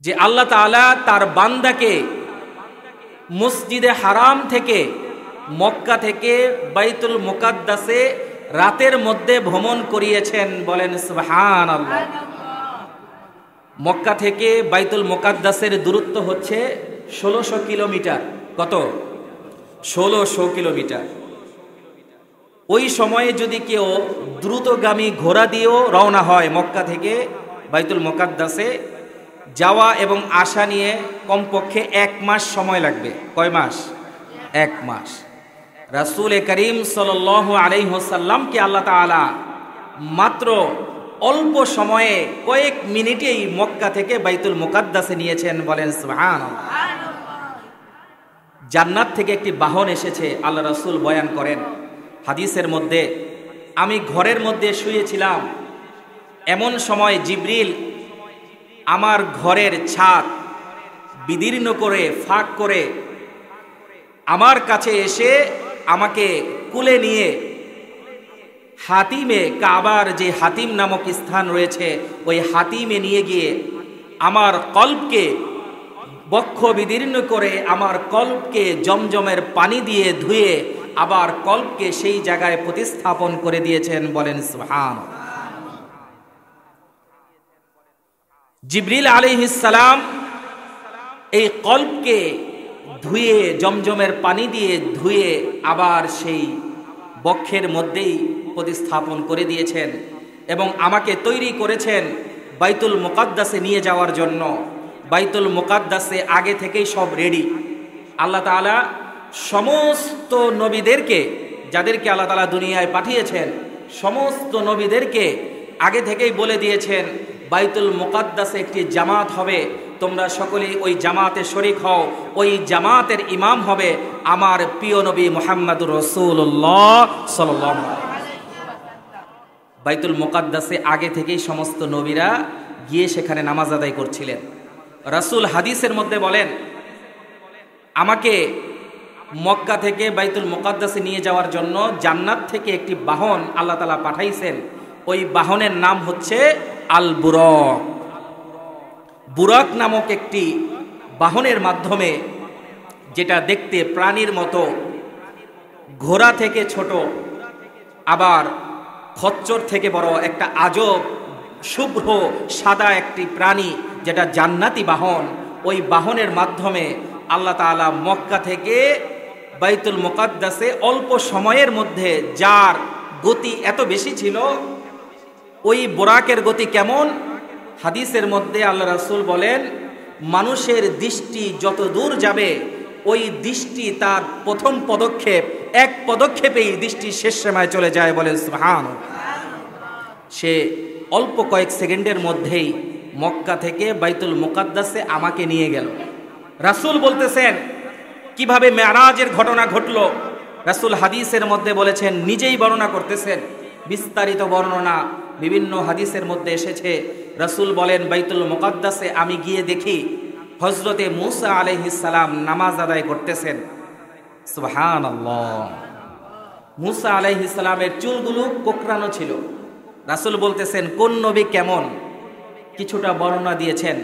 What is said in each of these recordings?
যে আল্লাহ তাআলা তার বান্দাকে মসজিদে হারাম থেকে মক্কা থেকে বাইতুল মুকাদ্দাসে রাতের মধ্যে ভ্রমণ করিয়েছেন। বলেন সুবহানাল্লাহ। মক্কা থেকে বাইতুল মুকাদ্দাসের দূরত্ব হচ্ছে ১৬০০ কিলোমিটার। কত? ১৬০০ কিলোমিটার। ওই সময়ে যদি কেউ দ্রুতগামী ঘোড়া দিয়েও রওনা হয় মক্কা থেকে বাইতুল মুকাদ্দাসে, যাওয়া এবং আসা নিয়ে কমপক্ষে ১ মাস সময় লাগবে। কয় মাস? ১ মাস। রাসূল করিম সাল্লাল্লাহু আলাইহি ওয়াসাল্লামকে আল্লাহ তাআলা মাত্র অল্প সময়ে কয়েক মিনিটেই মক্কা থেকে বাইতুল মুকাদ্দাসে নিয়েছেন। বলেন সুবহানাল্লাহ। জান্নাত থেকে একটি বাহন এসেছে, আল্লাহ রাসূল বয়ান করেন হাদিসের মধ্যে, আমি ঘরের মধ্যে শুয়েছিলাম, এমন সময় জিবরিল আমার ঘরের ছাদ বিদীর্ণ করে ফাঁক করে আমার কাছে এসে আমাকে কুলে নিয়ে হাতিমে কাবার, যে হাতিম নামক স্থান রয়েছে, ওই হাতিমে নিয়ে গিয়ে আমার কল্বকে বক্ষ বিদীর্ণ করে আমার কল্বকে জমজমের পানি দিয়ে ধুয়ে আবার কল্বকে সেই জায়গায় প্রতিস্থাপন করে দিয়েছেন। বলেন সুবহানাল্লাহ। জিবরিল আলাইহিস সালাম এই কল্বকে ধুয়ে জমজমের পানি দিয়ে ধুয়ে আবার সেই বক্ষের মধ্যেই প্রতিস্থাপন করে দিয়েছেন এবং আমাকে তৈরি করেছেন বাইতুল মুকাদ্দাসে নিয়ে যাওয়ার জন্য। বাইতুল মুকাদ্দাসে আগে থেকেই সব রেডি। আল্লাহ তাআলা সমস্ত নবীদেরকে, যাদেরকে আল্লাহ তাআলা দুনিয়ায় পাঠিয়েছেন, সমস্ত নবীদেরকে আগে থেকেই বলে দিয়েছেন বাইতুল মুকাদ্দাসে একটি জামাত হবে, তোমরা সকলেই ওই জামাতে শরীক হও। ওই জামাতের ইমাম হবে আমার প্রিয় নবী মুহাম্মদুর রাসূলুল্লাহ সাল্লাল্লাহু আলাইহি ওয়াসাল্লাম। বাইতুল মুকাদ্দাসে আগে থেকেই সমস্ত নবীরা গিয়ে সেখানে নামাজ আদায় করছিলেন। রাসূল হাদিসের মধ্যে বলেন, আমাকে মক্কা থেকে বাইতুল মুকাদ্দাসে নিয়ে যাওয়ার জন্য জান্নাত থেকে একটি বাহন আল্লাহ তাআলা পাঠাইছেন। ওই বাহনের নাম হচ্ছে আল বুরাক। বুরাক নামক একটি বাহনের মাধ্যমে, যেটা দেখতে প্রাণীর মতো, ঘোড়া থেকে ছোট, আবার খচ্চর থেকে বড়, একটা আজব শুভ্র সাদা একটি প্রাণী, যেটা জান্নাতি বাহন। ওই বাহনের মাধ্যমে আল্লাহ তাআলা মক্কা থেকে বাইতুল মুকাদ্দাসে অল্প সময়ের মধ্যে, যার গতি এত বেশি ছিল, ওই বোরাকের গতি কেমন? হাদিসের মধ্যে আল্লাহ রাসূল বলেন, মানুষের দৃষ্টি যত দূর যাবে, ওই দৃষ্টি তার প্রথম পদক্ষেপ, এক পদক্ষেপেই দৃষ্টি শেষ সীমায় চলে যায়। বলে সুবহানাল্লাহ। সে অল্প কয়েক সেকেন্ডের মধ্যেই মক্কা থেকে বাইতুল মুকাদ্দাসে আমাকে নিয়ে গেল। রাসূল বলতেছেন কিভাবে মেরাজের ঘটনা ঘটলো। রাসূল হাদিসের মধ্যে বলেছেন, নিজেই বর্ণনা করতেছেন, বিস্তারিত বর্ণনা বিভিন্ন হাদিসের মধ্যে এসেছে। রাসূল বলেন, বাইতুল মুকাদ্দাসে আমি গিয়ে দেখি হযরতে মূসা আলাইহিস সালাম নামাজ আদায় করতেছেন। সুবহানাল্লাহ। মূসা আলাইহিস সালামের চুলগুলো কোকড়ানো ছিল। রাসূল বলতেছেন, কোন নবী কেমন? কিছুটা বর্ণনা দিয়েছেন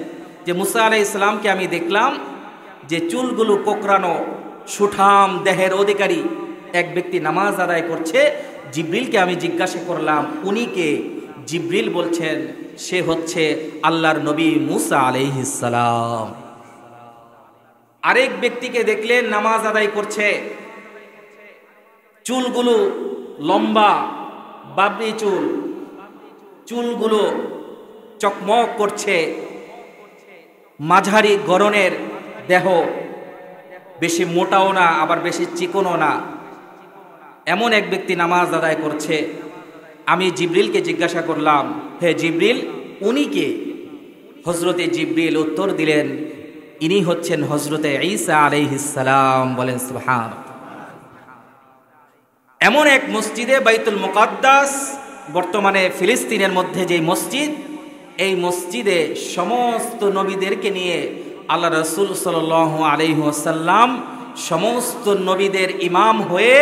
যে মূসা আলাইহিস সালামকে আমি দেখলাম যে চুলগুলো কোকড়ানো, সুঠাম দেহের অধিকারী এক ব্যক্তি নামাজ আদায় করছে। জিবরিলকে আমি জিজ্ঞাসা করলাম, উনি কে? জিবরিল বলছেন, সে হচ্ছে আল্লাহর নবী মূসা আলাইহিস সালাম। আরেক ব্যক্তিকে দেখলেন নামাজ আদায় করছে, চুলগুলো লম্বা, বাবরি চুল, চুলগুলো চকমক করছে, মাঝারি গড়নের দেহ, বেশি মোটাও না আবার বেশি চিকনও না, এমন এক ব্যক্তি নামাজ আদায় করছে। আমি জিবরিলকে জিজ্ঞাসা করলাম, হে জিবরিল, উনি কে? হযরতে জিবরিল উত্তর দিলেন, ইনি হচ্ছেন হযরতে ঈসা আলাইহিস সালাম। বলেন সুবহানাল্লাহ। এমন এক মসজিদে বাইতুল মুকাদ্দাস, বর্তমানে ফিলিস্তিনের মধ্যে যে মসজিদ, এই মসজিদে সমস্ত নবীদেরকে নিয়ে আল্লাহ রাসূল সাল্লাল্লাহু আলাইহি ওয়াসাল্লাম সমস্ত নবীদের ইমাম হয়ে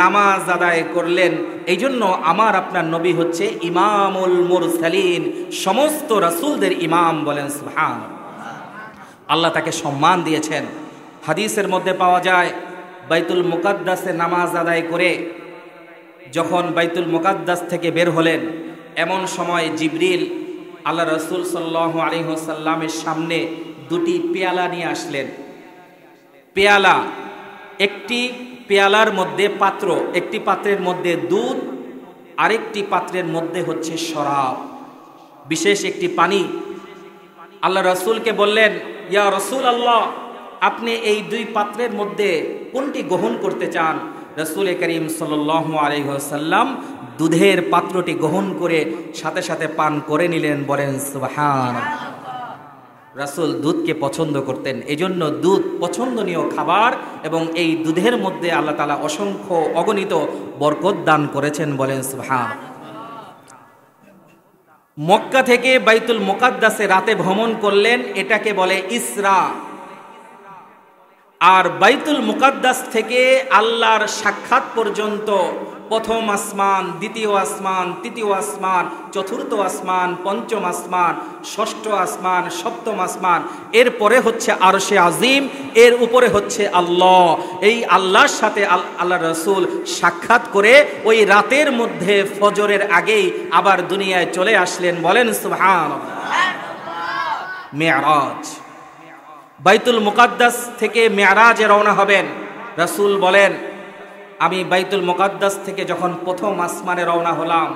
নামাজ আদায় করলেন। এই জন্য আমার আপনার নবী হচ্ছে ইমামুল মুরসালিন, সমস্ত রাসূলদের ইমাম। বলেন সুবহানাল্লাহ। আল্লাহ তাকে সম্মান দিয়েছেন। হাদিসের মধ্যে পাওয়া যায় বাইতুল মুকাদ্দাসে নামাজ আদায় করে যখন বাইতুল মুকাদ্দাস থেকে বের হলেন, এমন সময় জিবরিল আল্লাহ রসুল সাল্লাল্লাহু আলাইহি ওয়াসাল্লামের সামনে দুটি পেয়ালা নিয়ে আসলেন। পেয়ালা, একটি পেয়ালার মধ্যে পাত্র, একটি পাত্রের মধ্যে দুধ, আরেকটি পাত্রের মধ্যে হচ্ছে শরাব, বিশেষ একটি পানি। আল্লাহ রসুলকে বললেন, ইয়া রসুল আল্লাহ, আপনি এই দুই পাত্রের মধ্যে কোনটি গ্রহণ করতে চান? রসুল করিম সাল্লাল্লাহু আলাইহি ওয়াসাল্লাম দুধের পাত্রটি গ্রহণ করে সাথে সাথে পান করে নিলেন। বলেন সুবহানাল্লাহ। রাসূল দুধকে পছন্দ করতেন, এজন্য দুধ পছন্দনীয় খাবার এবং এই দুধের মধ্যে আল্লাহ তাআলা অসংখ্য অগণিত বরকত দান করেছেন। বলেন সুবহানাল্লাহ। মক্কা থেকে বাইতুল মুকাদ্দাসে রাতে ভ্রমণ করলেন, এটাকে বলে ইসরা। আর বাইতুল মুকাদ্দাস থেকে আল্লাহর সাক্ষাৎ পর্যন্ত প্রথম আসমান, দ্বিতীয় আসমান, তৃতীয় আসমান, চতুর্থ আসমান, পঞ্চম আসমান, ষষ্ঠ আসমান, সপ্তম আসমান, এরপরে হচ্ছে আরশে আজিম, এর উপরে হচ্ছে আল্লাহ। এই আল্লাহর সাথে আল্লাহ রসুল সাক্ষাৎ করে ওই রাতের মধ্যে ফজরের আগেই আবার দুনিয়ায় চলে আসলেন। বলেন সুবহানাল্লাহ। মেরাজ, বাইতুল মুকাদ্দাস থেকে মেরাজে রওনা হবেন। রাসূল বলেন, আমি বাইতুল মুকাদ্দাস থেকে যখন প্রথম আসমানে রওনা হলাম,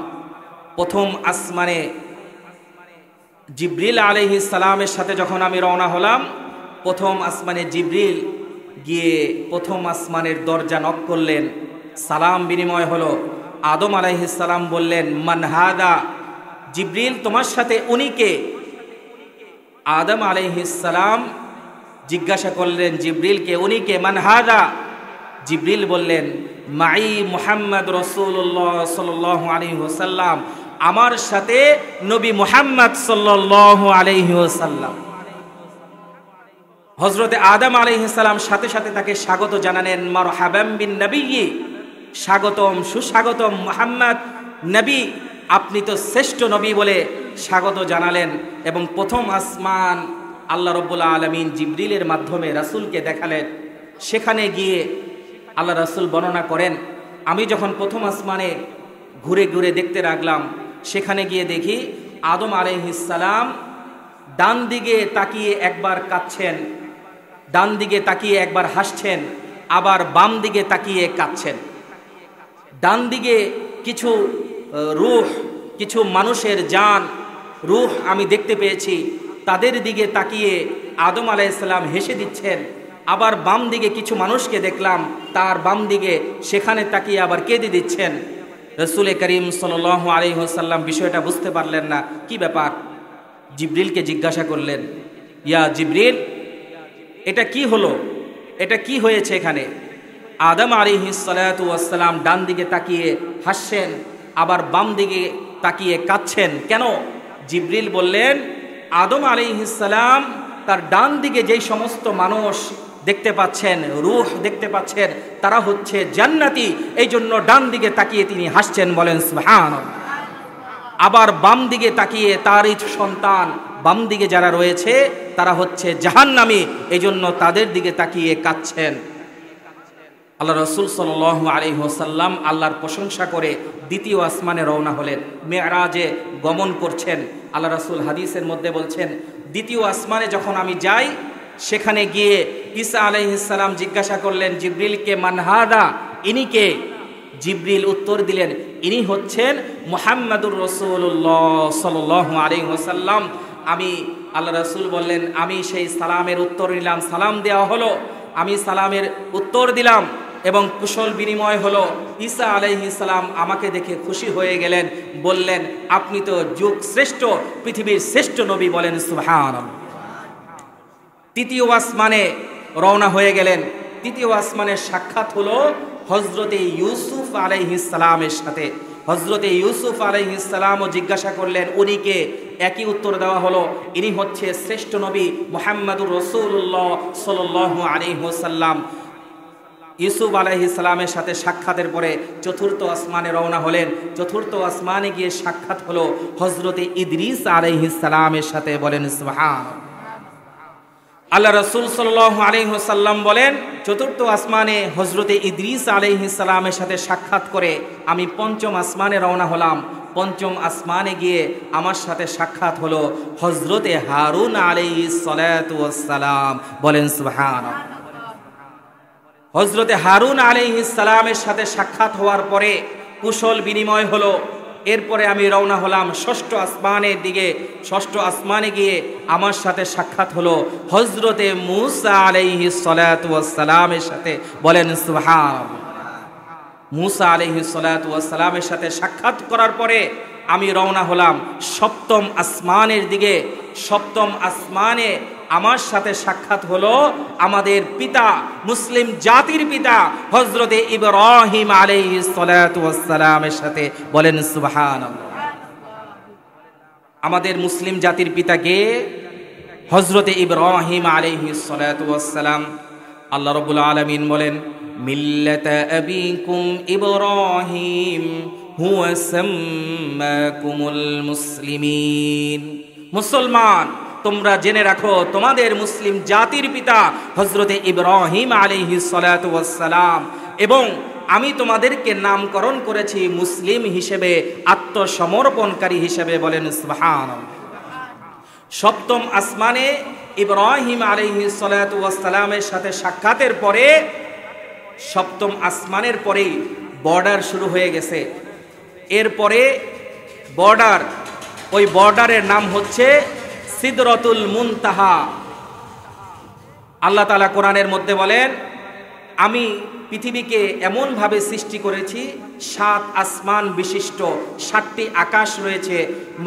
প্রথম আসমানে জিবরিল আলাইহিস সালামের সাথে যখন আমি রওনা হলাম, প্রথম আসমানে জিবরিল গিয়ে প্রথম আসমানের দরজা নক করলেন, সালাম বিনিময় হলো। আদম আলাইহিস সালাম বললেন, মান হাদা? জিবরিল, তোমার সাথে উনি কে? আদম আলাইহিস সালাম জিজ্ঞাসা করলেন জিবরিলকে, উনি কে? মান হাদা? জিবরিল বললেন, মাই মুহাম্মদ রাসূলুল্লাহ সাল্লাল্লাহু আলাইহি ওয়াসাল্লাম, আমার সাথে নবী মুহাম্মদ সাল্লাল্লাহু আলাইহি ওয়াসাল্লাম। হযরতে আদম আলাইহিস সালাম সাথে সাথে তাকে স্বাগত জানালেন, মারহাবাম বিন নবিয়্যি, স্বাগতম, সুস্বাগতম মুহাম্মদ নবী, আপনি তো শ্রেষ্ঠ নবী বলে স্বাগত জানালেন। এবং প্রথম আসমান আল্লাহ রাব্বুল আলামিন জিবরিলের মাধ্যমে রাসূলকে দেখালেন। সেখানে গিয়ে আল্লাহ রাসূল বর্ণনা করেন, আমি যখন প্রথম আসমানে ঘুরে ঘুরে দেখতে লাগলাম, সেখানে গিয়ে দেখি আদম আলাইহিস সালাম ডান দিকে তাকিয়ে একবার কাঁদছেন, ডান দিকে তাকিয়ে একবার হাসছেন, আবার বাম দিকে তাকিয়ে কাঁদছেন। ডান দিকে কিছু রূহ, কিছু মানুষের জান, রূহ আমি দেখতে পেয়েছি, তাদের দিকে তাকিয়ে আদম আলাইহিস সালাম হেসে দিচ্ছেন। আবার বাম দিকে কিছু মানুষকে দেখলাম, তার বাম দিকে সেখানে তাকিয়ে আবার কেঁদে দিচ্ছেন। রাসূল করিম সাল্লাল্লাহু আলাইহি ওয়াসাল্লাম বিষয়টা বুঝতে পারলেন না, কি ব্যাপার? জিবরিলকে জিজ্ঞাসা করলেন, ইয়া জিবরিল, এটা কি হলো? এটা কি হয়েছে এখানে? আদম আলাইহিস সালাতু ওয়াস সালাম ডান দিকে তাকিয়ে হাসছেন, আবার বাম দিকে তাকিয়ে কাঁদছেন, কেন? জিবরিল বললেন, আদম আলাইহিস সালাম তার ডান দিকে যেই সমস্ত মানুষ দেখতে পাচ্ছেন, রূহ দেখতে পাচ্ছেন, তারা হচ্ছে জান্নাতি, এই জন্য ডান দিকে তাকিয়ে তিনি হাসছেন। বলেন সুবহানাল্লাহ। আবার বাম দিকে তাকিয়ে তারই সন্তান, বাম দিকে যারা রয়েছে তারা হচ্ছে জাহান্নামী, এই জন্য তাদের দিকে তাকিয়ে কাঁদছেন। আল্লাহ রাসূল সাল্লাল্লাহু আলাইহি ওয়াসাল্লাম আল্লাহর প্রশংসা করে দ্বিতীয় আসমানে রওনা হলেন, মেরাজে গমন করছেন। আল্লাহ রাসূল হাদিসের মধ্যে বলছেন, দ্বিতীয় আসমানে যখন আমি যাই, সেখানে গিয়ে ঈসা আলাইহিস সালাম জিজ্ঞাসা করলেন জিবরিলকে, মান হাদা? ইনি কে? জিবরিল উত্তর দিলেন, ইনি হচ্ছেন মুহাম্মাদুর রাসূলুল্লাহ সাল্লাল্লাহু আলাইহি ওয়াসাল্লাম। আমি আল্লাহ রাসূল বললেন, আমি সেই সালামের উত্তর নিলাম, সালাম দেওয়া হলো, আমি সালামের উত্তর দিলাম এবং কুশল বিনিময় হলো। ঈসা আলাইহিস সালাম আমাকে দেখে খুশি হয়ে গেলেন, বললেন, আপনি তো যুগ শ্রেষ্ঠ, পৃথিবীর শ্রেষ্ঠ নবী। বলেন সুবহানাল্লাহ। তৃতীয় আসমানে রওনা হয়ে গেলেন। তৃতীয় আসমানের সাক্ষাৎ হলো হযরতে ইউসুফ আলাইহিস সালামের সাথে। হযরতে ইউসুফ আলাইহিস সালামও জিজ্ঞাসা করলেন, উনি কে? একই উত্তর দেওয়া হলো, ইনি হচ্ছে শ্রেষ্ঠ নবী মুহাম্মাদুর রাসূলুল্লাহ সাল্লাল্লাহু আলাইহি ওয়াসাল্লাম। ইউসুফ আলাইহিস সালামের সাথে সাক্ষাতের পরে চতুর্থ আসমানে রওনা হলেন। চতুর্থ আসমানে গিয়ে সাক্ষাৎ হলো হযরতে ইদ্রিস আলাইহিস সালামের সাথে। বলেন সুবহানাল্লাহ। আল্লাহ রাসূল সাল্লাল্লাহু আলাইহি ওয়াসাল্লাম বলেন, চতুর্থ আসমানে হযরতে ইদ্রিস আলাইহিস সালামের সাথে সাক্ষাৎ করে আমি পঞ্চম আসমানে রওনা হলাম। পঞ্চম আসমানে গিয়ে আমার সাথে সাক্ষাৎ হলো হযরতে হারুন আলাইহিস সালাতু ওয়াস সালাম। বলেন সুবহানাল্লাহ। হযরতে হারুন আলাইহিস সালামের সাথে সাক্ষাৎ হওয়ার পরে কুশল বিনিময় হলো। এরপরে আমি রওনা হলাম ষষ্ঠ আসমানের দিকে। ষষ্ঠ আসমানে গিয়ে আমার সাথে সাক্ষাৎ হলো হযরতে মূসা আলাইহিস সালাতু ওয়াস সালামের সাথে। বলেন সুবহানাল্লাহ। মূসা আলাইহিস সালাতু ওয়াস সালামের সাথে সাক্ষাৎ করার পরে আমি রওনা হলাম সপ্তম আসমানের দিকে। সপ্তম আসমানে আমার সাথে সাক্ষাৎ হলো আমাদের পিতা, মুসলিম জাতির পিতা হযরতে ইব্রাহিম আলাইহিস সালাতু ওয়াস সালামের সাথে। বলেন সুবহানাল্লাহ। আমাদের মুসলিম জাতির পিতাকে হযরতে ইব্রাহিম আলাইহিস সালাতু ওয়াস সালাম। আল্লাহ রাব্বুল আলামিন বলেন, মিল্লাতা আবিকুম ইব্রাহিম হুয়া সাম্মাকুমুল মুসলিমিন। মুসলমান, তোমরা জেনে রাখো তোমাদের মুসলিম জাতির পিতা হযরতে ইব্রাহিম আলাইহিস সালাতু ওয়াস সালাম, এবং আমি তোমাদেরকে নামকরণ করেছি মুসলিম হিসেবে, আত্মসমর্পণকারী হিসেবে। বলেন সুবহানাল্লাহ। সপ্তম আসমানে ইব্রাহিম আলাইহিস সালাতু ওয়াস সালামের সাথে সাক্ষাতের পরে সপ্তম আসমানের পরেই বর্ডার শুরু হয়ে গেছে। এরপরে বর্ডার, ওই বর্ডারের নাম হচ্ছে সিদরাতুল মুনতাহা। আল্লাহ তাআলা কোরআনের মধ্যে বলেন, আমি পৃথিবীকে এমনভাবে সৃষ্টি করেছি, 7 আসমান বিশিষ্ট 7টি আকাশ রয়েছে।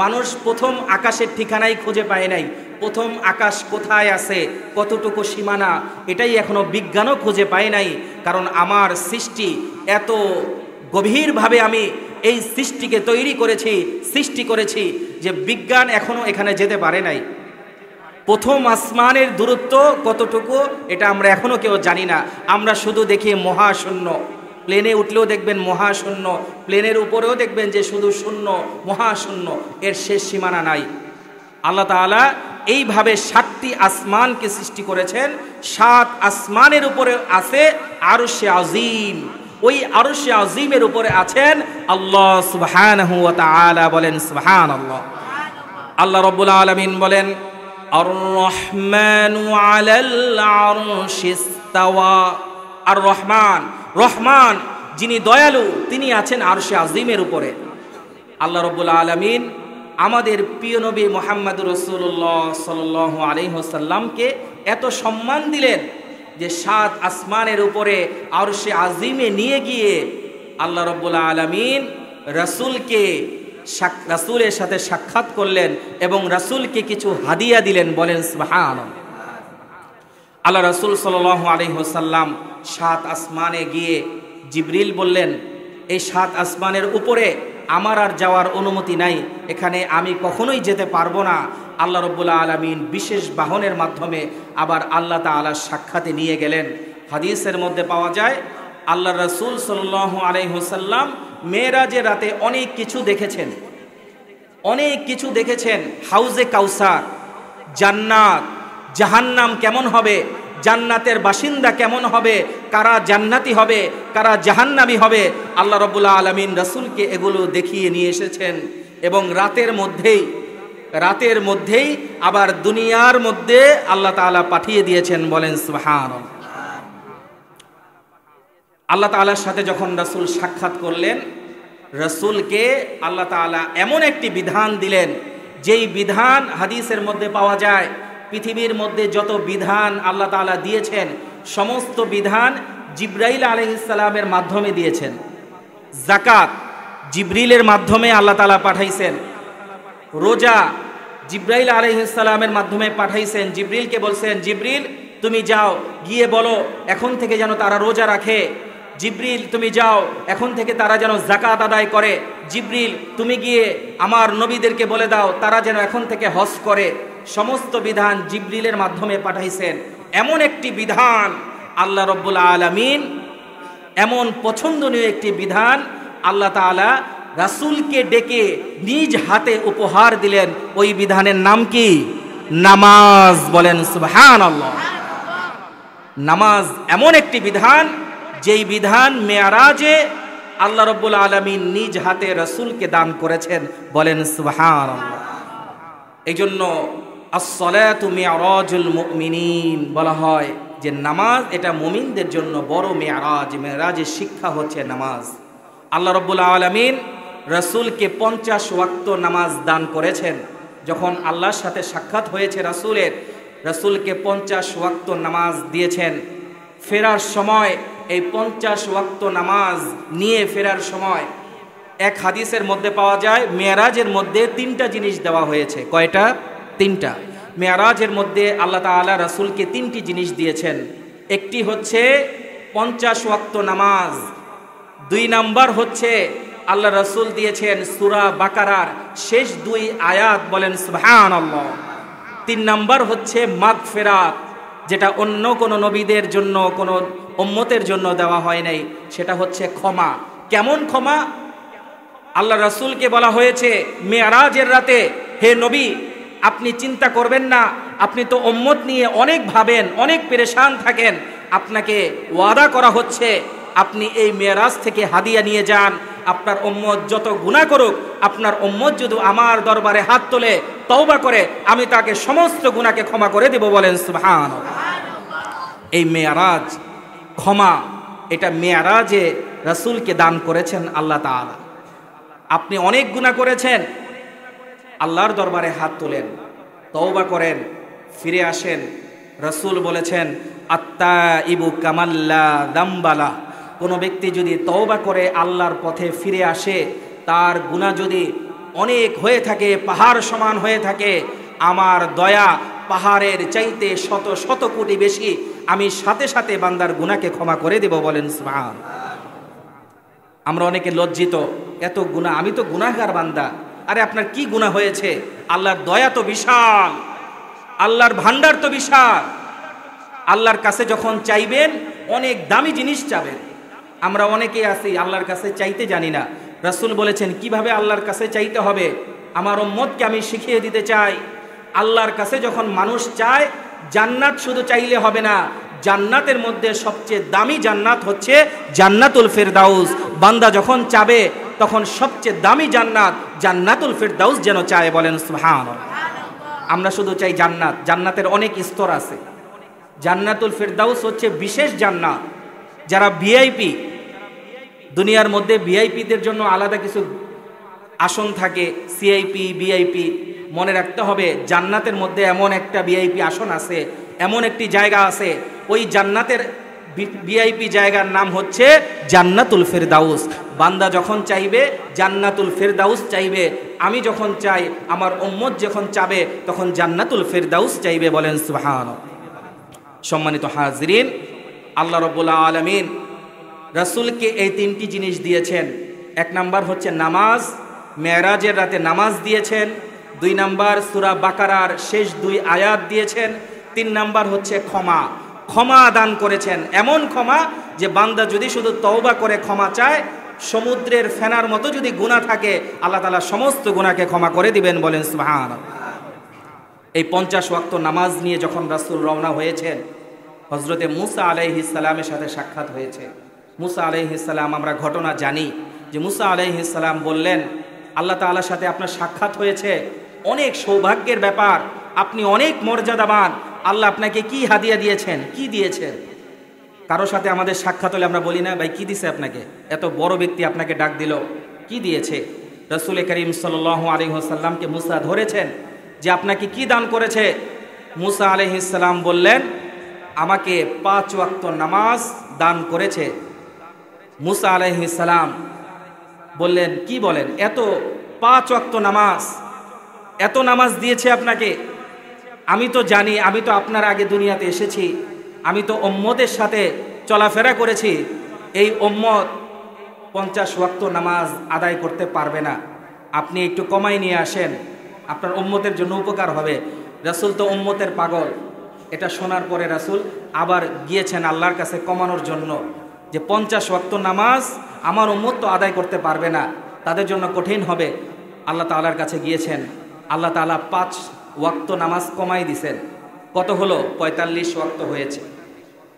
মানুষ প্রথম আকাশের ঠিকানাই খুঁজে পায় নাই। প্রথম আকাশ কোথায় আছে, কতটুকু সীমানা, এটাই এখনো বিজ্ঞানও খুঁজে পায় নাই। কারণ আমার সৃষ্টি এত গভীরভাবে আমি এই সৃষ্টিকে সৃষ্টি করেছি যে বিজ্ঞান এখনো এখানে যেতে পারে নাই। প্রথম আসমানের দূরত্ব কতটুকু এটা আমরা এখনো কেউ জানি না। আমরা শুধু দেখি মহাশূন্য। প্লেনে উঠলেও দেখবেন মহাশূন্য, প্লেনের উপরেও দেখবেন যে শুধু শূন্য, মহাশূন্য, এর শেষ সীমানা নাই। আল্লাহ তাআলা এইভাবে 7টি আসমানকে সৃষ্টি করেছেন। 7 আসমানের উপরে আছে আরশে আজিম। ওই আরশে আজিমের উপরে আছেন আল্লাহ সুবহানাহু ওয়া তাআলা। বলেন সুবহানাল্লাহ। আল্লাহ রাব্বুল আলামিন বলেন, আর রহমানু আলাল আরশি ইস্তাওয়া। আর রহমান, রহমান যিনি দয়ালু, তিনি আছেন আরশে আজিমের উপরে। আল্লাহ রাব্বুল আলামিন আমাদের প্রিয় নবী মুহাম্মদ রাসূলুল্লাহ সাল্লাল্লাহু আলাইহি ওয়াসাল্লামকে এত সম্মান দিলেন যে 7 আসমানের উপরে আরশে আজিমে নিয়ে গিয়ে আল্লাহ রাব্বুল আলামিন রাসূলের সাথে সাক্ষাৎ করলেন এবং রাসূলকে কিছু হাদিয়া দিলেন। বলেন সুবহানাল্লাহ। আল্লাহ রাসূল সাল্লাল্লাহু আলাইহি ওয়াসাল্লাম 7 আসমানে গিয়ে জিবরিল বললেন, এই 7 আসমানের উপরে আমার আর যাওয়ার অনুমতি নাই, এখানে আমি কখনোই যেতে পারবো না। আল্লাহ রাব্বুল আলামিন বিশেষ বাহনের মাধ্যমে আবার আল্লাহ তাআলার সাক্ষাতে নিয়ে গেলেন। হাদিসের মধ্যে পাওয়া যায় আল্লাহ রাসূল সাল্লাল্লাহু আলাইহি ওয়াসাল্লাম মেরাজের রাতে অনেক কিছু দেখেছেন। হাউজে কাউসার, জান্নাত, জাহান্নাম কেমন হবে, জান্নাতের বাসিন্দা কেমন হবে, কারা জান্নাতি হবে, কারা জাহান্নামী হবে, আল্লাহ রাব্বুল আলামিন রাসূলকে এগুলো দেখিয়ে নিয়ে এসেছেন। এবং রাতের মধ্যেই আবার দুনিয়ার মধ্যে আল্লাহ তাআলা পাঠিয়ে দিয়েছেন। বলেন সুবহানাল্লাহ। আল্লাহ তাআলার সাথে যখন রাসূল সাক্ষাৎ করলেন, রাসূলকে আল্লাহ তাআলা এমন একটি বিধান দিলেন, যেই বিধান হাদিসের মধ্যে পাওয়া যায় পৃথিবীর মধ্যে যত বিধান আল্লাহ তাআলা দিয়েছেন সমস্ত বিধান জিবরাইল আলাইহিস সালামের মাধ্যমে দিয়েছেন। যাকাত জিবরিলের মাধ্যমে আল্লাহ তাআলা পাঠাইছেন। রোজা জিবরাইল আলাইহিস সালামের মাধ্যমে পাঠাইছেন। জিবরিলকে বলছেন, জিবরিল তুমি যাও, গিয়ে বলো এখন থেকে যেন তারা রোজা রাখে। জিবরিল তুমি যাও, এখন থেকে তারা যেন যাকাত আদায় করে। জিবরিল তুমি গিয়ে আমার নবীদেরকে বলে দাও তারা যেন এখন থেকে হজ করে। সমস্ত বিধান জিবরিলের মাধ্যমে পাঠাইছেন। এমন একটি বিধান আল্লাহ রাব্বুল আলামিন, এমন পছন্দনীয় একটি বিধান আল্লাহ তাআলা রাসূলকে ডেকে নিজ হাতে উপহার দিলেন। ওই বিধানের নাম কি? নামাজ। বলেন সুবহানাল্লাহ। নামাজ এমন একটি বিধান, যেই বিধান মেয়ারাজে আল্লাহ রাব্বুল আলামিন নিজ হাতে রাসূলকে দান করেছেন। বলেন সুবহানাল্লাহ। এই জন্য আস-সালাতু মি'রাজুল মুমিনিন বলা হয় যে নামাজ এটা মুমিনদের জন্য বড় মেয়ারাজ। মেয়ারাজের শিক্ষা হচ্ছে নামাজ। আল্লাহ রাব্বুল আলামিন রাসূলকে 50 ওয়াক্ত নামাজ দান করেছেন। যখন আল্লাহর সাথে সাক্ষাৎ হয়েছে রাসূলের, রাসূলকে 50 ওয়াক্ত নামাজ দিয়েছেন। ফেরার সময় এই 50 ওয়াক্ত নামাজ নিয়ে ফেরার সময় এক হাদিসের মধ্যে পাওয়া যায় মেয়ারাজের মধ্যে 3টা জিনিস দেওয়া হয়েছে। কয়টা? 3টা। মেয়ারাজের মধ্যে আল্লাহ তাআলা রাসূলকে 3টি জিনিস দিয়েছেন। একটি হচ্ছে 50 ওয়াক্ত নামাজ। 2 নাম্বার হচ্ছে আল্লাহ রাসূল দিয়েছেন সূরা বাকারার শেষ 2 আয়াত। বলেন সুবহানাল্লাহ। 3 নাম্বার হচ্ছে মাগফিরাত, যেটা অন্য কোন নবীদের জন্য, কোন উম্মতের জন্য দেওয়া হয় নাই। সেটা হচ্ছে ক্ষমা। কেমন ক্ষমা? আল্লাহ রাসূলকে বলা হয়েছে মেয়ারাজের রাতে, হে নবী আপনি চিন্তা করবেন না, আপনি তো উম্মত নিয়ে অনেক ভাবেন, অনেক পেরেশান থাকেন। আপনাকে ওয়াদা করা হচ্ছে আপনি এই মেয়ারাজ থেকে হাদিয়া নিয়ে যান। আপনার উম্মত যত গুনাহ করুক, আপনার উম্মত যদি আমার দরবারে হাত তোলে, তওবা করে, আমি তাকে সমস্ত গুনাহকে ক্ষমা করে দেব। বলেন সুবহানাল্লাহ। এই মেয়ারাজ, ক্ষমা, এটা মেয়ারাজে রাসূলকে দান করেছেন আল্লাহ তাআলা। আপনি অনেক গুনাহ করেছেন, আল্লাহর দরবারে হাত তোলেন, তওবা করেন, ফিরে আসেন। রাসূল বলেছেন আত্তাইবু কামাল্লা দামবালা। কোনো ব্যক্তি যদি তওবা করে আল্লাহর পথে ফিরে আসে, তার গুনাহ যদি অনেক হয়ে থাকে, পাহাড় সমান হয়ে থাকে, আমার দয়া পাহাড়ের চাইতে শত শত কোটি বেশি, আমি সাথে সাথে বান্দার গুনাহকে ক্ষমা করে দেব। বলেন সুবহানাল্লাহ। আমরা অনেকে লজ্জিত, এত গুনাহ, আমি তো গুনাহগার বান্দা। আরে আপনার কি গুনাহ হয়েছে? আল্লাহর দয়া তো বিশাল, আল্লাহর ভান্ডার তো বিশাল। আল্লাহর কাছে যখন চাইবেন অনেক দামি জিনিস চাবেন। আমরা অনেকেই আছি আল্লাহর কাছে চাইতে জানি না। রাসূল বলেছেন কিভাবে আল্লাহর কাছে চাইতে হবে, আমার উম্মতকে আমি শিখিয়ে দিতে চাই। আল্লাহর কাছে যখন মানুষ চায়, জান্নাত শুধু চাইলে হবে না, জান্নাতের মধ্যে সবচেয়ে দামি জান্নাত হচ্ছে জান্নাতুল ফিরদাউস। বান্দা যখন চাবে তখন সবচেয়ে দামি জান্নাত জান্নাতুল ফিরদাউস যেন চায়। বলেন সুবহানাল্লাহ। আমরা শুধু চাই জান্নাত, জান্নাতের অনেক স্তর আছে। জান্নাতুল ফিরদাউস হচ্ছে বিশেষ জান্নাত। যারা ভিআইপি, দুনিয়ার মধ্যে ভিআইপিদের জন্য আলাদা কিছু আসন থাকে, সিআইপি, ভিআইপি। মনে রাখতে হবে জান্নাতের মধ্যে এমন একটা ভিআইপি আসন আছে, এমন একটি জায়গা আছে, ওই জান্নাতের ভিআইপি জায়গার নাম হচ্ছে জান্নাতুল ফিরদাউস। বান্দা যখন চাইবে জান্নাতুল ফিরদাউস চাইবে, আমি যখন চাই, আমার উম্মত যখন চাবে, তখন জান্নাতুল ফিরদাউস চাইবে। বলেন সুবহানাল্লাহ। সম্মানিত হাজিরিন, আল্লাহ রাব্বুল আলামিন রাসূলকে এই 3টি জিনিস দিয়েছেন। 1 নাম্বার হচ্ছে নামাজ, মেরাজের রাতে নামাজ দিয়েছেন। 2 নাম্বার সূরা বাকারার শেষ 2 আয়াত দিয়েছেন। 3 নাম্বার হচ্ছে ক্ষমা, ক্ষমা দান করেছেন। এমন ক্ষমা যে বান্দা যদি শুধু তওবা করে ক্ষমা চায়, সমুদ্রের ফেনার মতো যদি গুনাহ থাকে, আল্লাহ তাআলা সমস্ত গুনাহকে ক্ষমা করে দিবেন। বলেন সুবহানাল্লাহ। এই 50 ওয়াক্ত নামাজ নিয়ে যখন রাসূল রওনা হয়েছেন, হযরতে মুসা আলাইহিস সালামের সাথে সাক্ষাৎ হয়েছে। মুসা আলাইহিস সালাম, আমরা ঘটনা জানি যে মুসা আলাইহিস সালাম বললেন, আল্লাহ তাআলার সাথে আপনার সাক্ষাৎ হয়েছে, অনেক সৌভাগ্যের ব্যাপার, আপনি অনেক মর্যাদাবান। আল্লাহ আপনাকে কি হাদিয়া দিয়েছেন, কি দিয়েছেন? কারো সাথে আমাদের সাক্ষাৎ হলে আমরা বলি না, ভাই কি দিছে আপনাকে? এত বড় ব্যক্তি আপনাকে ডাক দিল, কি দিয়েছে? রাসূল করিম সাল্লাল্লাহু আলাইহি ওয়াসাল্লামকে মুসা ধরেছেন যে আপনাকে কি দান করেছে? মুসা আলাইহিস সালাম বললেন, আমাকে 5 ওয়াক্ত নামাজ দান করেছে। মুসা আলাইহিস সালাম বললেন, কি বলেন? এত 5 ওয়াক্ত নামাজ, এত নামাজ দিয়েছে আপনাকে? আমি তো জানি, আমি তো আপনার আগে দুনিয়াতে এসেছি, আমি তো উম্মতের সাথে চলাফেরা করেছি। এই উম্মত 50 ওয়াক্ত নামাজ আদায় করতে পারবে না, আপনি একটু কমাই নিয়ে আসেন, আপনার উম্মতের জন্য উপকার হবে। রাসূল তো উম্মতের পাগল। এটা শোনার পরে রাসূল আবার গিয়েছেন আল্লাহর কাছে কমানোর জন্য, যে 50 ওয়াক্ত নামাজ আমার উম্মত তো আদায় করতে পারবে না, তাদের জন্য কঠিন হবে। আল্লাহ তাআলার কাছে গিয়েছেন, আল্লাহ তাআলা 5 ওয়াক্ত নামাজ কমাই দিছেন। কত হলো? ৪৫ ওয়াক্ত হয়েছে।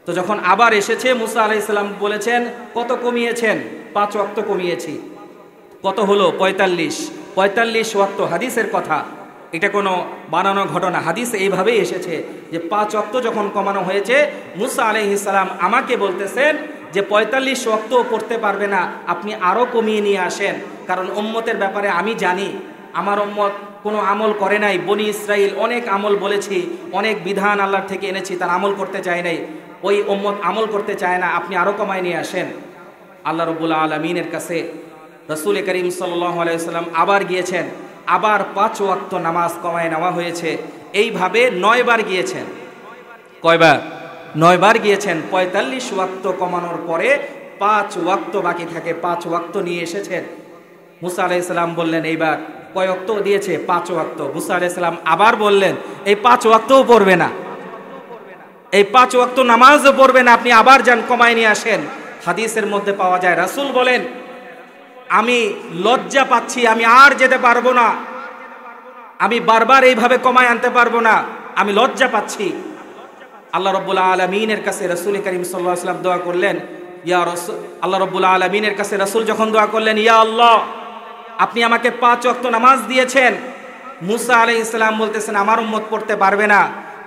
তো যখন আবার এসেছে মুসা আলাইহিস সালাম বলেছেন, কত কমিয়েছেন? ৫ ওয়াক্ত কমিয়েছি। কত হলো? ৪৫ ওয়াক্ত। হাদিসের কথা, এটা কোনো বানানো ঘটনা, হাদিস এইভাবেই এসেছে যে ৫ ওয়াক্ত যখন কমানো হয়েছে, মুসা আলাইহিস সালাম আমাকে বলতেছেন যে ৪৫ ওয়াক্ত পড়তে পারবে না, আপনি আরও কমিয়ে নিয়ে আসেন, কারণ উম্মতের ব্যাপারে আমি জানি আমার উম্মত কোনো আমল করে নাই। বনি ইসরাইল অনেক আমল বলেছি, অনেক বিধান আল্লাহর থেকে এনেছি, তার আমল করতে চায় নাই, ওই উম্মত আমল করতে চায় না, আপনি আরও কমায় নিয়ে আসেন। আল্লাহ রাব্বুল আলামিনের কাছে রাসূল করিম সাল্লাল্লাহু আলাইহি ওয়াসাল্লাম আবার গিয়েছেন, আবার ৫ ওয়াক্ত নামাজ কমায় নেওয়া হয়েছে। এইভাবে ৯ বার গিয়েছেন। কয়বার? ৯ বার গিয়েছেন। ৪৫ ওয়াক্ত কমানোর পরে ৫ ওয়াক্ত বাকি থাকে, ৫ ওয়াক্ত নিয়ে এসেছেন। মুসা আলাইহিস সালাম বললেন, এইবার কয় ওয়াক্ত দিয়েছে? ৫ ওয়াক্ত। মুসা আলাইহিস সালাম আবার বললেন, এই ৫ ওয়াক্তও পড়বে না, এই ৫ ওয়াক্ত নামাজও পড়বে না, আপনি আবার যান, কমায় নিয়ে আসেন। হাদিসের মধ্যে পাওয়া যায় রাসূল বলেন, আমি লজ্জা পাচ্ছি, আমি আর যেতে পারবো না, আমি বারবার এইভাবে কমায় আনতে পারবো না, আমি লজ্জা পাচ্ছি। আল্লাহ রাব্বুল আলামিনের কাছে রাসূল করিম সাল্লাল্লাহু আলাইহি ওয়াসাল্লাম দোয়া করলেন, ইয়া রাসূল, আল্লাহ রাব্বুল আলামিনের কাছে রাসূল যখন দোয়া করলেন, ইয়া আল্লাহ, আপনি আমাকে ৫ ওয়াক্ত নামাজ দিয়েছেন, মুসা আলাইহিস সালাম বলতেছেন আমার উম্মত পড়তে পারবে না,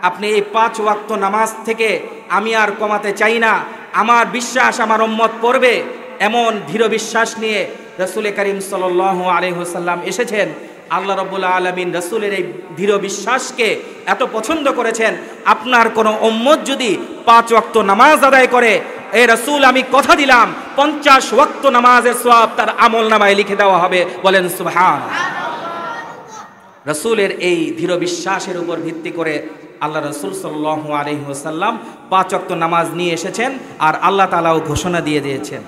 আপনি এই ৫ ওয়াক্ত নামাজ থেকে আমি আর কমাতে চাই না, আমার বিশ্বাস আমার উম্মত পড়বে, এমন দৃঢ় বিশ্বাস নিয়ে রাসূল করিম সাল্লাল্লাহু আলাইহি ওয়াসাল্লাম এসেছেন। আল্লাহ রাব্বুল আলামিন রাসূলের এই দৃঢ় বিশ্বাসকে এত পছন্দ করেছেন, আপনার কোনো উম্মত যদি ৫ ওয়াক্ত নামাজ আদায় করে, এ রাসূল আমি কথা দিলাম ৫০ ওয়াক্ত নামাজের সওয়াব তার আমলনামায় লিখে দেওয়া হবে। বলেন সুবহানাল্লাহ। রাসূলের এই দৃঢ় বিশ্বাসের উপর ভিত্তি করে আল্লাহ রাসূল সাল্লাল্লাহু আলাইহি ওয়াসাল্লাম ৫ ওয়াক্ত নামাজ নিয়ে এসেছেন, আর আল্লাহ তাআলাও ঘোষণা দিয়ে দিয়েছেন।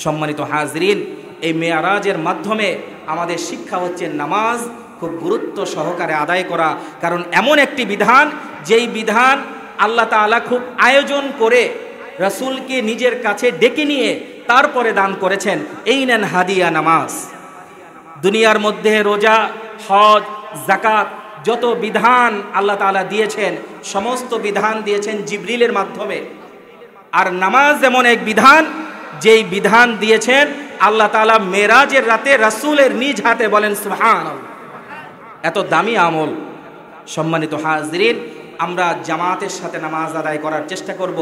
সম্মানিত হাজরিন, এই মেরাজের মাধ্যমে আমাদের শিক্ষা হচ্ছে নামাজ খুব গুরুত্ব সহকারে আদায় করা, কারণ এমন একটি বিধান, যেই বিধান আল্লাহ তাআলা খুব আয়োজন করে রাসূলকে নিজের কাছে ডেকে নিয়ে তারপরে দান করেছেন। এই নেন হাদিয়া নামাজ। দুনিয়ার মধ্যে রোজা, হজ, যাকাত, যত বিধান আল্লাহ তাআলা দিয়েছেন, সমস্ত বিধান দিয়েছেন জিবরিলের মাধ্যমে। আর নামাজ এমন এক বিধান, যেই বিধান দিয়েছেন আল্লাহ তাআলা মেরাজের রাতে রাসূলের নিজ হাতে। বলেন সুবহানাল্লাহ। এত দামি আমল। সম্মানিত হাজরিন, আমরা জামাতের সাথে নামাজ আদায় করার চেষ্টা করব।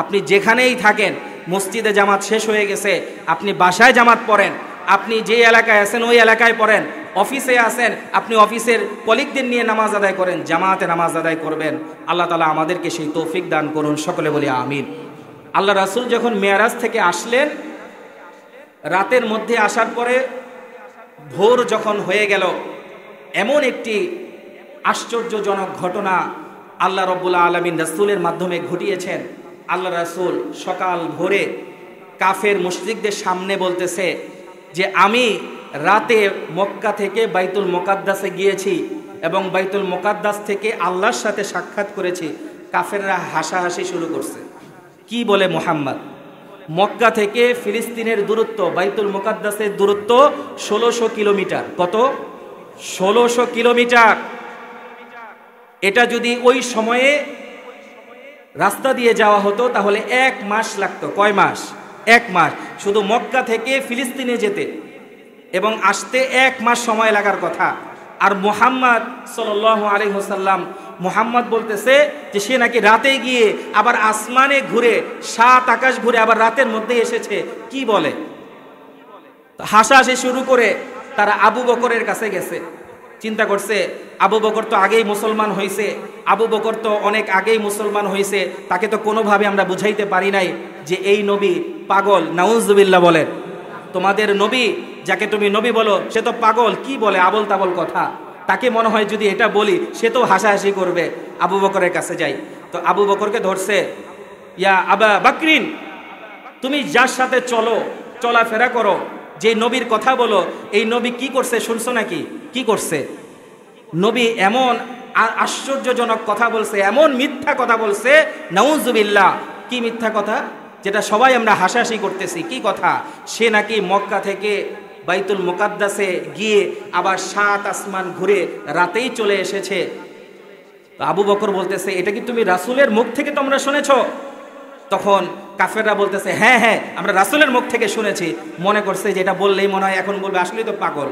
আপনি যেখানেই থাকেন, মসজিদে জামাত শেষ হয়ে গেছে, আপনি বাসায় জামাত পড়েন, আপনি যে এলাকায় আছেন ওই এলাকায় পড়েন, অফিসে আছেন আপনি অফিসের কলিগদের নিয়ে নামাজ আদায় করেন, জামাতে নামাজ আদায় করবেন। আল্লাহ তাআলা আমাদেরকে সেই তৌফিক দান করুন, সকলে বলি আমিন। আল্লাহ রাসূল যখন মেরাজ থেকে আসলেন, রাতের মধ্যে আসার পরে ভোর যখন হয়ে গেল, এমন একটি আশ্চর্যজনক ঘটনা আল্লাহ রাব্বুল আলামিন রাসূলের মাধ্যমে ঘটিয়েছেন। আল্লাহ রাসূল সকাল ভোরে কাফের মুশরিকদের সামনে বলতেছে যে আমি রাতে মক্কা থেকে বাইতুল মুকাদ্দাসে গিয়েছি এবং বাইতুল মুকাদ্দাস থেকে আল্লাহর সাথে সাক্ষাৎ করেছি। কাফেররা হাসাহাসি শুরু করছে। কি বলে মুহাম্মদ? মক্কা থেকে ফিলিস্তিনের দূরত্ব, বাইতুল মুকাদ্দাসের দূরত্ব ১৬০০ কিলোমিটার। কত? ১৬০০ কিলোমিটার। এটা যদি ওই সময়ে রাস্তা দিয়ে যাওয়া হতো তাহলে ১ মাস লাগতো। কয় মাস? ১ মাস। শুধু মক্কা থেকে ফিলিস্তিনে যেতে এবং আসতে ১ মাস সময় লাগার কথা। আর মুহাম্মদ সাল্লাল্লাহু আলাইহি ওয়াসাল্লাম, মুহাম্মদ বলতেছে যে সে নাকি রাতে গিয়ে আবার আসমানে ঘুরে, ৭ আকাশ ঘুরে আবার রাতের মধ্যে এসেছে। কি বলে? হাসাহাসি শুরু করে তারা আবু বকরের কাছে গেছে। চিন্তা করছে আবু বকর তো আগেই মুসলমান হয়েছে, আবু বকর তো অনেক আগেই মুসলমান হয়েছে, তাকে তো কোনোভাবে আমরা বুঝাইতে পারি নাই যে এই নবী পাগল। নাউজুবিল্লাহ বলেন। তোমাদের নবী, যাকে তুমি নবী বলো, সে তো পাগল, কি বলে আবল তাবল কথা। তাকে মনে হয় যদি এটা বলি সে তো হাসাহাসি করবে। আবু বকরের কাছে যাই তো আবু বকরকে ধরছে, ইয়া আবা বাকরিন, তুমি যার সাথে চলো, চলাফেরা করো, যে নবীর কথা বলো, এই নবী কি করছে শুনছো নাকি? কি করছে? নবী এমন আশ্চর্যজনক কথা বলছে, এমন মিথ্যা কথা বলছে, নাউজুবিল্লাহ। কি মিথ্যা কথা? যেটা সবাই আমরা হাসাহাসি করতেছি। কি কথা? সে নাকি মক্কা থেকে বাইতুল মুকাদ্দাসে গিয়ে আবার ৭ আসমান ঘুরে রাতেই চলে এসেছে। তো আবু বকর বলতেছে, এটা কি তুমি রাসূলের মুখ থেকে তোমরা শুনেছো? তখন কাফেররা বলতেছে, হ্যাঁ হ্যাঁ, আমরা রাসূলের মুখ থেকে শুনেছি। মনে করছে যে এটা বললেই মনে হয় এখন বলবে আসলেই তো পাগল।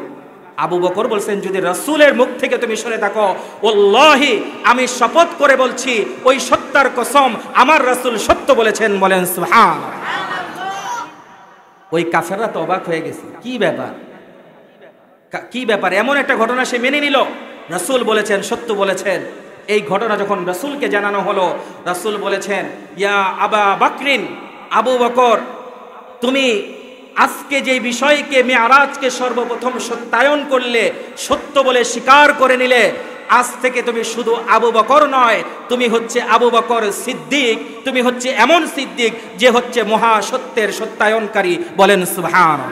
আবু বকর বলছেন, যদি রাসূলের মুখ থেকে তুমি শুনে থাকো, ওয়াল্লাহি আমি শপথ করে বলছি, ওই সত্তার কসম, আমার রাসূল সত্য বলেছেন। বলেন সুবহানাল্লাহ। ওই কাফেররা তো অবাক হয়ে গেছে, কি ব্যাপার, কি ব্যাপার, এমন একটা ঘটনা সে মেনে নিল, রাসূল বলেছেন, সত্য বলেছেন। এই ঘটনা যখন রাসূলকে জানানো হলো, রাসূল বলেছেন, ইয়া আবা বকরিন, আবু বকর, তুমি আজকে যে বিষয়কে মেরাজকে সর্বপ্রথম সত্যায়ন করলে, সত্য বলে স্বীকার করে নিলে, আজ থেকে তুমি শুধু আবু বকর নয়, তুমি হচ্ছে আবু বকর সিদ্দিক। তুমি হচ্ছে এমন সিদ্দিক যে হচ্ছে মহা সত্যের সত্যায়নকারী। বলেন সুবহানাল্লাহ।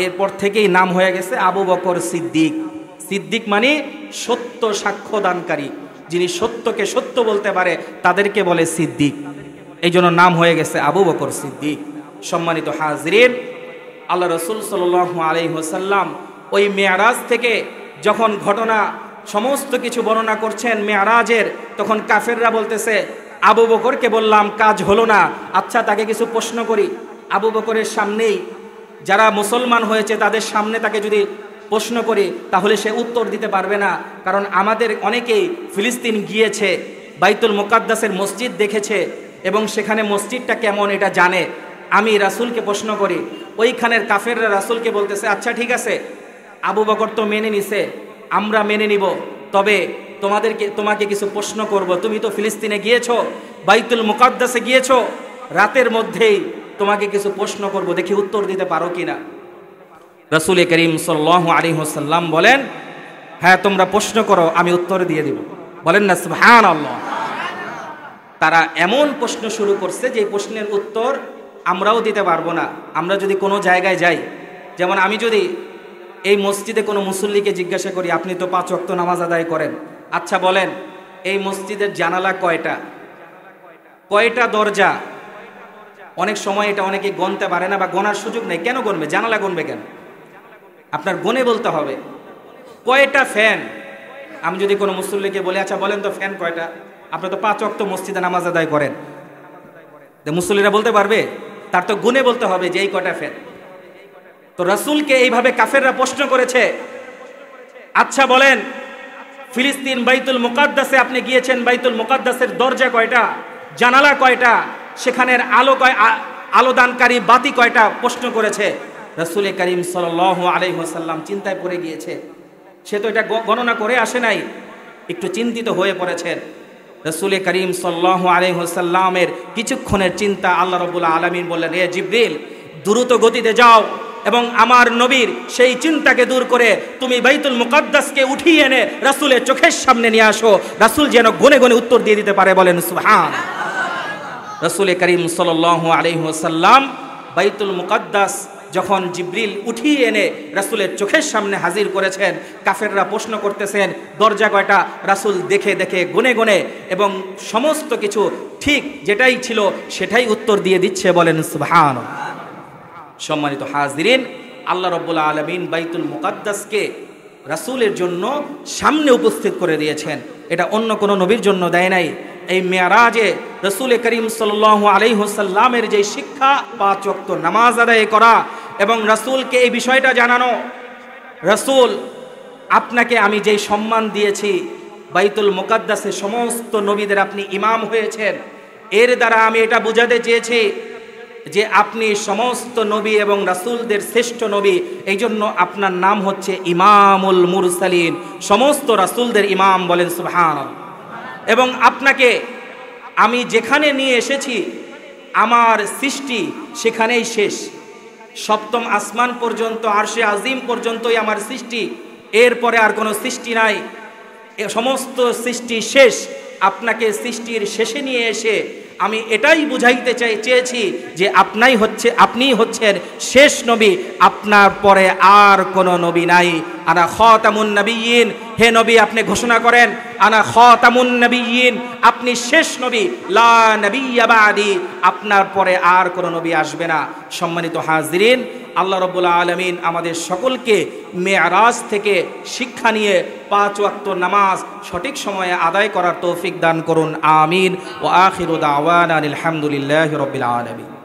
এরপর থেকেই নাম হয়ে গেছে আবু বকর সিদ্দিক। সিদ্দিক মানে সত্য সাক্ষ্যদানকারী, যিনি সত্যকে সত্য বলতে পারে তাদেরকে বলে সিদ্দিক। এই জন্য নাম হয়ে গেছে আবু বকর সিদ্দিক। সম্মানিত হাজরিন, আল্লাহ রাসূল সাল্লাল্লাহু আলাইহি ওয়াসাল্লাম ওই মেরাজ থেকে যখন ঘটনা সমস্ত কিছু বর্ণনা করছেন মেরাজের, তখন কাফেররা বলতেছে, আবু বকরকে বললাম কাজ হলো না, আচ্ছা তাকে কিছু প্রশ্ন করি। আবু বকরের সামনেই, যারা মুসলমান হয়েছে তাদের সামনে তাকে যদি প্রশ্ন করি তাহলে সে উত্তর দিতে পারবে না, কারণ আমাদের অনেকেই ফিলিস্তিন গিয়েছে, বাইতুল মুকাদ্দাসের মসজিদ দেখেছে এবং সেখানে মসজিদটা কেমন এটা জানে। আমি রাসূলকে প্রশ্ন করি, ওইখানের কাফেররা রাসূলকে বলতেছে, আচ্ছা ঠিক আছে, আবু বকর তো মেনে নিছে, আমরা মেনে নিব, তবে তোমাকে কিছু প্রশ্ন করব। তুমি তো ফিলিস্তিনে গিয়েছো, বাইতুল মুকাদ্দাসে গিয়েছো, রাতের মধ্যেই তোমাকে কিছু প্রশ্ন করব, দেখি উত্তর দিতে পারো কিনা। রাসূল করিম সাল্লাল্লাহু আলাইহি ওয়াসাল্লাম বলেন, হ্যাঁ তোমরা প্রশ্ন করো, আমি উত্তর দিয়ে দিব। বলেন না সুবহানাল্লাহ। তারা এমন প্রশ্ন শুরু করছে যে প্রশ্নের উত্তর আমরাও দিতে পারবো না। আমরা যদি কোনো জায়গায় যাই, যেমন আমি যদি এই মসজিদে কোনো মুসল্লিকে জিজ্ঞাসা করি, আপনি তো 5 ওয়াক্ত নামাজ আদায় করেন, আচ্ছা বলেন এই মসজিদের জানালা কয়টা, কয়টা দরজা? অনেক সময় এটা অনেকে গণতে পারে না বা গোনার সুযোগ নেই। কেন গণবে? জানালা গণবে কেন? আপনার গনে বলতে হবে। কয়টা ফ্যান? আমি যদি কোনো মুসল্লিকে বলি, আচ্ছা বলেন তো ফ্যান কয়টা, আপনি তো 5 ওয়াক্ত মসজিদে নামাজ আদায় করেন, মুসল্লিরা বলতে পারবে? তার তো গুনে বলতে হবে যে এই কয়টা ফ্যান। তো রাসূলকে এইভাবে কাফেররা প্রশ্ন করেছে, আচ্ছা বলেন ফিলিস্তিন বাইতুল মুকাদ্দাসে আপনি গিয়েছেন, বাইতুল মুকাদ্দাসের দরজা কয়টা, জানালা কয়টা, সেখানের আলোদানকারী বাতি কয়টা? প্রশ্ন করেছে। রাসূল করিম সাল্লাল্লাহু আলাইহি ওয়াসাল্লাম চিন্তায় পড়ে গিয়েছে, সে তো এটা গণনা করে আসে নাই, একটু চিন্তিত হয়ে পড়েছেন। রাসূল করিম সাল্লাল্লাহু আলাইহি ওয়াসাল্লামের কিছুক্ষণের চিন্তা আল্লাহ রাব্বুল আলামিন বললেন, এ জিবরিল দ্রুত গতিতে যাও এবং আমার নবীর সেই চিন্তাকে দূর করে তুমি বাইতুল মুকাদ্দাসকে উঠিয়ে এনে রাসূলের চোখের সামনে নিয়ে আসো, রাসূল যেন গনে গনে উত্তর দিয়ে দিতে পারে। বলেন সুবহানাল্লাহ। রাসূল করিম সাল্লাল্লাহু আলাইহি ওয়াসাল্লাম বাইতুল মুকাদ্দাস যখন জিবরিল উঠিয়ে এনে রাসূলের চোখের সামনে হাজির করেছেন, কাফেররা প্রশ্ন করতেছেন দরজা কয়টা, রাসূল দেখে দেখে গুনে গুনে এবং সমস্ত কিছু ঠিক যেটাই ছিল সেটাই উত্তর দিয়ে দিচ্ছে। বলেন সুবহানাল্লাহ। সম্মানিত হাজিরিন, আল্লাহ রাব্বুল আলামিন বাইতুল মুকাদ্দাসকে রাসূলের জন্য সামনে উপস্থিত করে দিয়েছেন, এটা অন্য কোনো নবীর জন্য দেয় নাই। এই মেরাজে রাসূল করিম সাল্লাল্লাহু আলাইহি ওয়াসাল্লামের যে শিক্ষা, 5 ওয়াক্ত নামাজ আদায় করা এবং রাসূলকে এই বিষয়টা জানানো, রাসূল আপনাকে আমি যেই সম্মান দিয়েছি, বাইতুল মুকাদ্দাসে সমস্ত নবীদের আপনি ইমাম হয়েছেন, এর দ্বারা আমি এটা বোঝাতে চেয়েছি যে আপনি সমস্ত নবী এবং রাসূলদের শ্রেষ্ঠ নবী, এই জন্য আপনার নাম হচ্ছে ইমামুল মুরসালিন, সমস্ত রাসূলদের ইমাম। বলেন সুবহানাল্লাহ। এবং আপনাকে আমি যেখানে নিয়ে এসেছি আমার সৃষ্টি সেখানেই শেষ, 7ম আসমান পর্যন্ত, আরশে আজিম পর্যন্তই আমার সৃষ্টি, এরপরে আর কোনো সৃষ্টি নাই, সমস্ত সৃষ্টি শেষ। আপনাকে সৃষ্টির শেষে নিয়ে এসে আমি এটাই বুঝাইতে চেয়েছি যে আপনিই হচ্ছেন শেষ নবী, আপনার পরে আর কোনো নবী নাই। আনা খাতামুন নবিয়্যিন, হে নবী আপনি ঘোষণা করেন আনা খাতামুন নবিয়্যিন, আপনি শেষ নবী, লা নবিয়্যা বাদি, আপনার পরে আর কোনো নবী আসবে না। সম্মানিত হাজিরিন, আল্লাহ রাব্বুল আলামিন আমাদের সকলকে মেরাজ থেকে শিক্ষা নিয়ে 5 ওয়াক্ত নামাজ সঠিক সময়ে আদায় করার তৌফিক দান করুন। আমিন। ওয়া আখিরু দাওয়ানা আলহামদুলিল্লাহি রাব্বিল আলামিন।